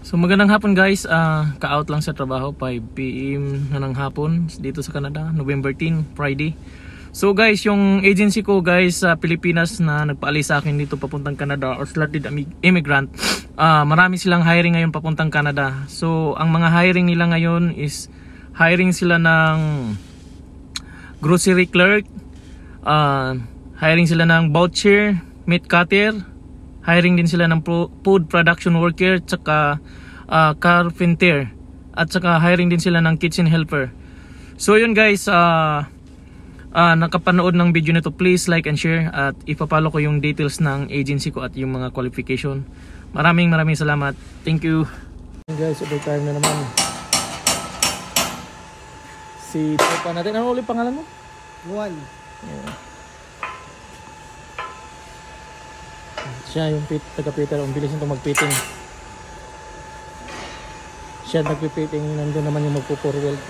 So magandang hapon guys, ka-out lang sa trabaho, 5 PM na ng hapon dito sa Canada, November 10, Friday. So guys, yung agency ko guys sa Pilipinas na nagpaalis sa akin dito papuntang Canada or slotted immigrant, marami silang hiring ngayon papuntang Canada. So ang mga hiring nila ngayon is hiring sila ng grocery clerk, hiring sila ng butcher, meat cutter, hiring din sila ng food production worker, tsaka carpenter, at tsaka hiring din sila ng kitchen helper. So yun guys, nakapanood ng video nito, please like and share at ipapalo ko yung details ng agency ko at yung mga qualification. Maraming salamat. Thank you. Guys, overtime na naman. Si Topa natin, ano ulit pangalan mo? Juan. Yeah. Siya yung taga-Peter, ang bilis nito mag-fitting. Siya nagpipiting, nandun naman yung magpo-forward.